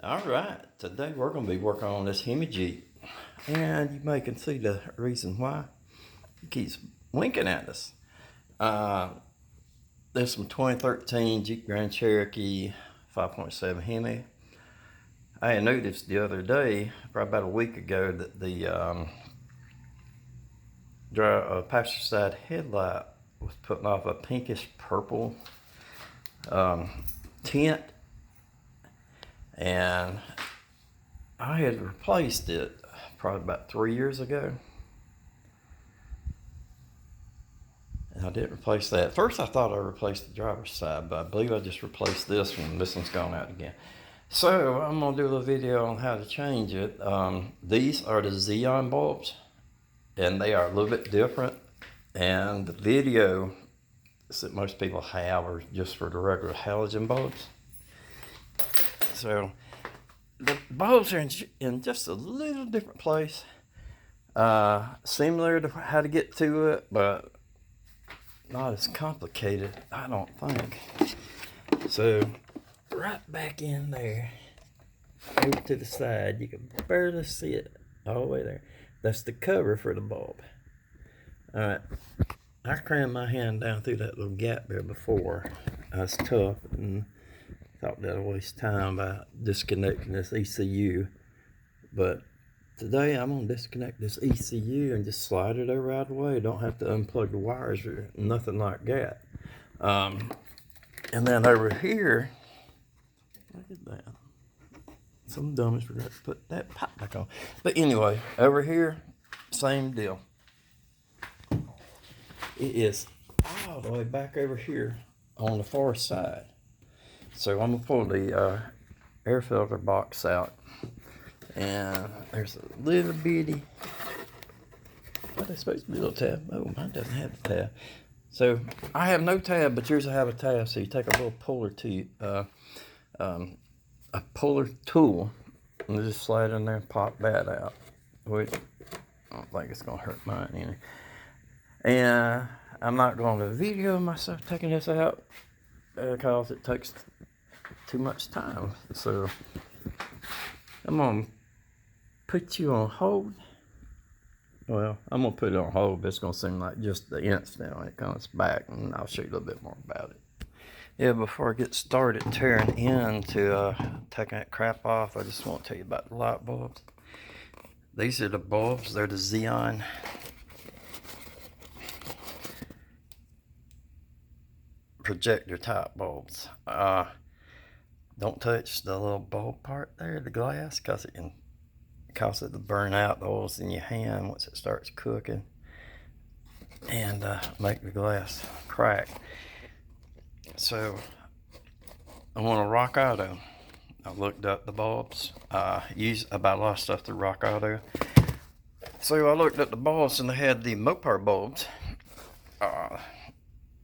All right, today we're going to be working on this Hemi Jeep. And you may can see the reason why it keeps winking at us. Uh, there's some 2013 Jeep Grand Cherokee 5.7 Hemi. I had noticed the other day, probably about a week ago, that the passenger side headlight was putting off a pinkish purple tint. And I had replaced it probably about 3 years ago. And I didn't replace that. First I thought I replaced the driver's side, but I believe I just replaced this one. This one's gone out again. So I'm going to do a video on how to change it. These are the Xenon bulbs, and they are a little bit different. And the video that most people have are just for the regular halogen bulbs. So the bulbs are in just a little different place. Similar to how to get to it, but not as complicated, I don't think. So right back in there, over to the side, you can barely see it all the way there. That's the cover for the bulb. All right, I crammed my hand down through that little gap there before. I was tough and thought that'd waste time by disconnecting this ECU, but today I'm going to disconnect this ECU and just slide it over out of the way. Don't have to unplug the wires or nothing like that. And then over here, look at that. Some dummies forgot to put that pipe back on. But anyway, over here, same deal. It is all the way back over here on the far side. So I'm going to pull the air filter box out. And there's a little bitty, what are they supposed to be, a little tab? Oh, mine doesn't have a tab. So I have no tab, but yours will have a tab. So you take a little puller a puller tool, and just slide in there and pop that out. Which I don't think it's gonna hurt mine any. And I'm not going to video myself taking this out because it takes too much time. So I'm gonna put you on hold. Well, I'm gonna put it on hold, but it's gonna seem like just the instant when it comes back, and I'll show you a little bit more about it. Yeah, before I get started tearing into taking that crap off, I just want to tell you about the light bulbs. These are the bulbs. They're the Xenon projector type bulbs. Don't touch the little bulb part there, the glass, because it can cause it to burn out the oils in your hand once it starts cooking and make the glass crack. So I want a Rock Auto. I looked up the bulbs. I buy a lot of stuff through Rock Auto. So I looked at the bulbs, and they had the Mopar bulbs.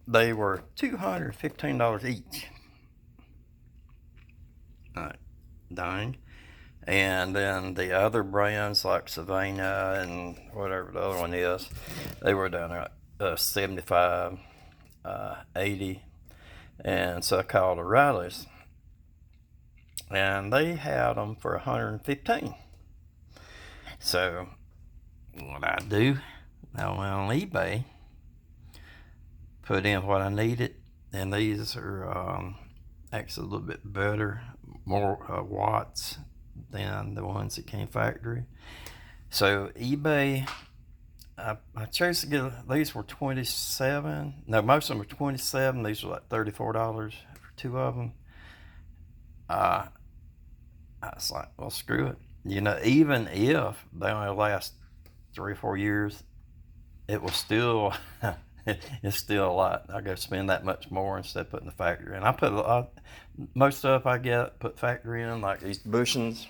They were $215 each. Dang. And then the other brands like Savannah and whatever the other one is, they were down there at 75, 80. And so I called O'Reilly's, and they had them for 115. So what I do, I went on eBay, put in what I needed, and these are actually a little bit better, more watts than the ones that came factory. So eBay, I chose to get, these were 27. No, most of them were 27. These were like $34 for two of them. I was like, well, screw it. You know, even if they only last 3 or 4 years, it was still, it's still a lot. I go spend that much more instead of putting the factory in. I put a lot, most stuff I get, put factory in, like these bushings,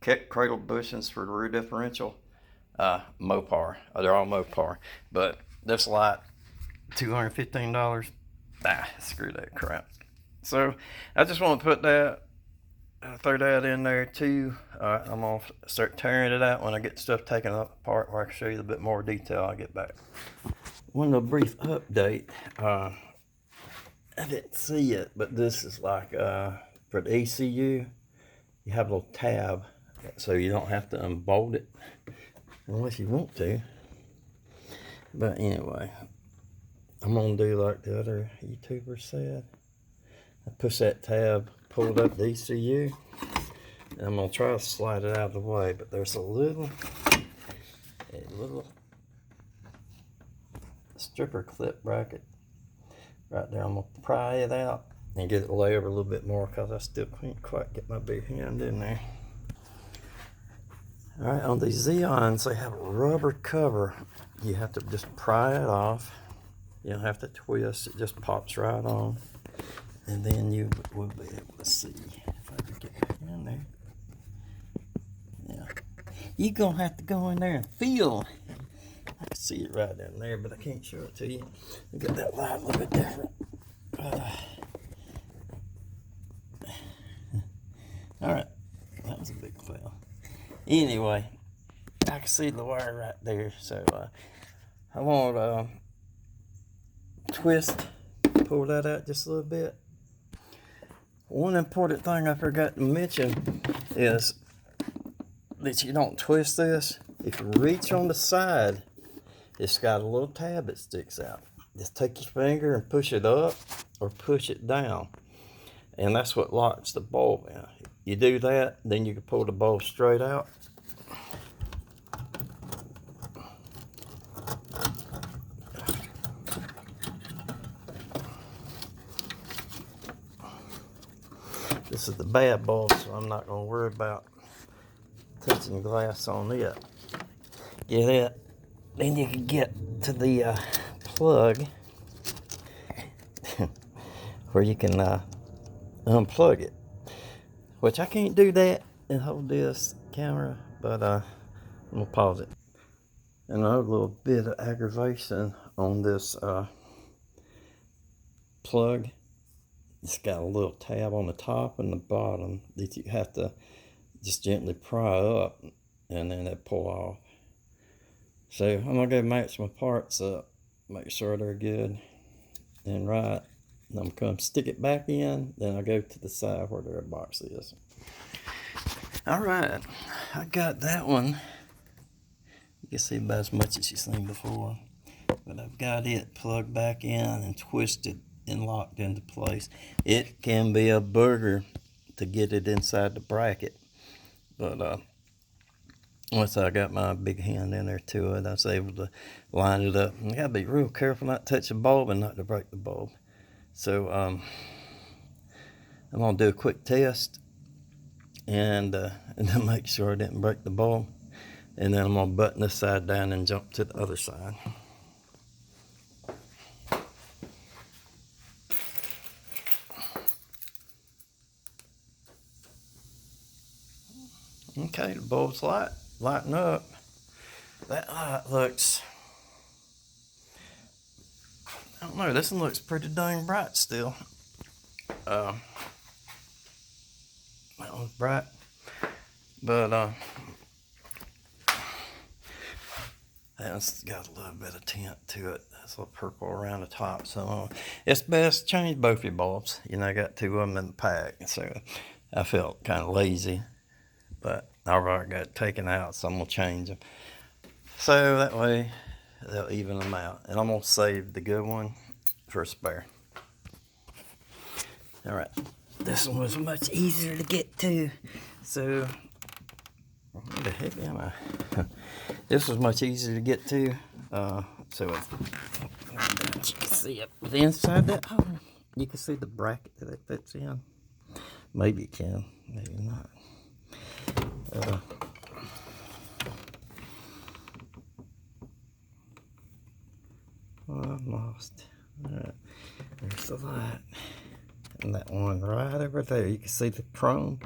cradle bushings for the rear differential. Mopar. They're all Mopar. But this light, $215. Screw that crap. So I just want to put that, throw that in there too. I'm going to start tearing it out when I get stuff taken apart, where I can show you a bit more detail I get back. One little brief update. I didn't see it, but this is like for the ECU. you have a little tab, so you don't have to unbolt it unless you want to. But anyway, I'm gonna do like the other YouTuber said. I push that tab, pull it up the ECU, and I'm gonna try to slide it out of the way. But there's a little stripper clip bracket right there. I'm gonna pry it out and get it lay over a little bit more because I still can't quite get my big hand in there. All right, on these Xeons, they have a rubber cover. You have to just pry it off. You don't have to twist, it just pops right on. And then you will be able to see if I can get back in there. Yeah, you're gonna have to go in there and feel. I can see it right down there, but I can't show it to you. Look at that light a little bit different. All right, that was a big fail. Anyway, I can see the wire right there, so I want to twist, pull that out just a little bit. One important thing I forgot to mention is that you don't twist this. If you reach on the side, it's got a little tab that sticks out. Just take your finger and push it up or push it down, and that's what locks the bulb in. You do that, then you can pull the bulb straight out. This is the bad bulb, so I'm not going to worry about touching glass on it. Get it, then you can get to the plug where you can unplug it. Which I can't do that and hold this camera, but I'm going to pause it. Another little bit of aggravation on this plug. It's got a little tab on the top and the bottom that you have to just gently pry up and then it pull off. So I'm gonna go match my parts up, make sure they're good and right. And I'm gonna come stick it back in, then I'll go to the side where their box is. All right, I got that one. You can see about as much as you've seen before, but I've got it plugged back in and twisted and locked into place. It can be a booger to get it inside the bracket, but once I got my big hand in there to it, I was able to line it up. You gotta be real careful not to touch the bulb and not to break the bulb. So I'm gonna do a quick test and then make sure I didn't break the bulb, and then I'm gonna button this side down and jump to the other side. Okay, the bulb's lighting up. That light looks, I don't know, this one looks pretty dang bright still. That one's bright, but that one's got a little bit of tint to it. That's a little purple around the top, so it's best to change both your bulbs. You know, I got two of them in the pack, so I felt kind of lazy. But I've already got it taken out, so I'm going to change them. So that way, they'll even them out. And I'm going to save the good one for a spare. All right. This one was much easier to get to. So, where the heck am I? This was much easier to get to. So, you can see it. But inside that, you can see the bracket that it fits in. Maybe you can, maybe not. I'm lost. Alright, there's the light. And that one right over there, you can see the chrome.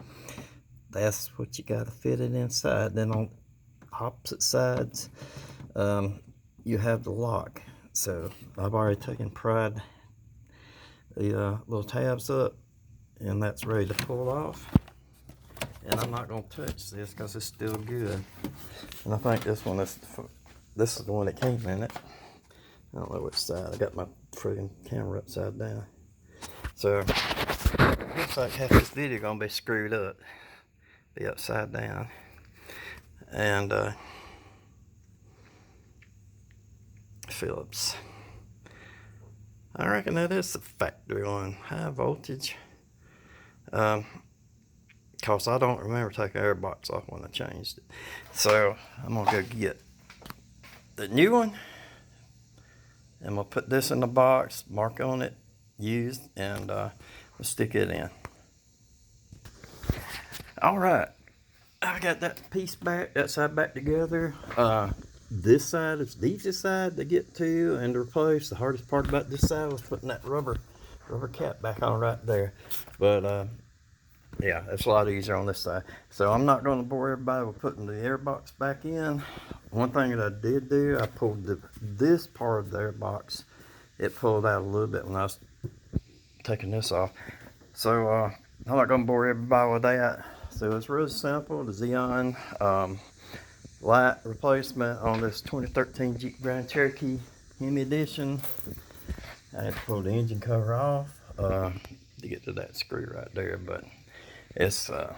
That's what you got to fit it inside. Then on opposite sides, you have the lock. So I've already pried the little tabs up, and that's ready to pull off. And I'm not going to touch this because it's still good. And I think this one is the one that came in it. I don't know which side. I got my friggin' camera upside down. So looks like half this video gonna be screwed up. be upside down. And Phillips. I reckon that is the factory one, high voltage. Cause I don't remember taking the air box off when I changed it. So I'm gonna go get the new one. I'm gonna put this in the box, mark on it, used, and we'll stick it in. All right, I got that piece back, that side back together. This side is the easiest side to get to and to replace. The hardest part about this side was putting that rubber cap back on right there. But yeah, it's a lot easier on this side. So I'm not going to bore everybody with putting the air box back in. One thing that I did do, I pulled this part of the air box. It pulled out a little bit when I was taking this off. So I'm not going to bore everybody with that. So it's really simple. The Xenon light replacement on this 2013 Jeep Grand Cherokee Hemi Edition. I had to pull the engine cover off to get to that screw right there, but it's I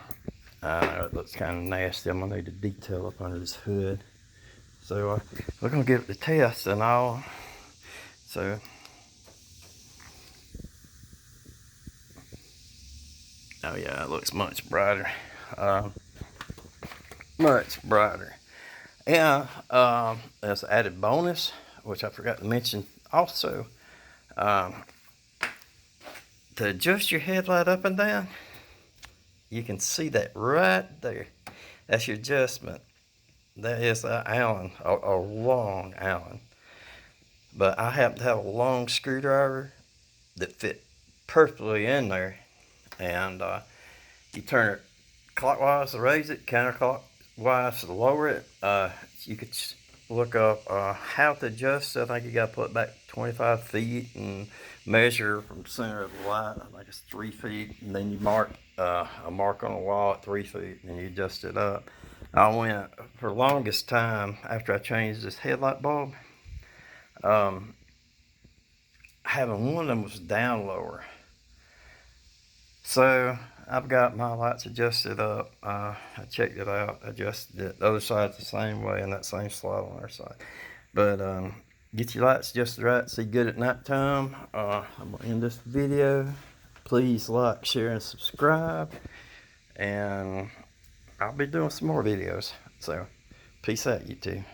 know it looks kind of nasty. I'm gonna need to detail up under this hood. So we're gonna give it the test and all. So oh yeah, it looks much brighter. Much brighter. Yeah, as an added bonus, which I forgot to mention also, to adjust your headlight up and down, you can see that right there. That's your adjustment. That is an Allen, a long Allen. But I happen to have a long screwdriver that fit perfectly in there. And you turn it clockwise to raise it, counterclockwise to lower it. You could look up how to adjust. I think you got to put it back 25 feet and measure from the center of the light. I think it's 3 feet, and then you mark a mark on the wall at 3 feet, and you adjust it up. I went for the longest time after I changed this headlight bulb. Having one of them was down lower. So I've got my lights adjusted up. I checked it out, adjusted it. The other side's the same way, and that same slot on our side. But get your lights adjusted right, see good at nighttime. I'm gonna end this video. Please like, share, and subscribe. And I'll be doing some more videos. So peace out, you two.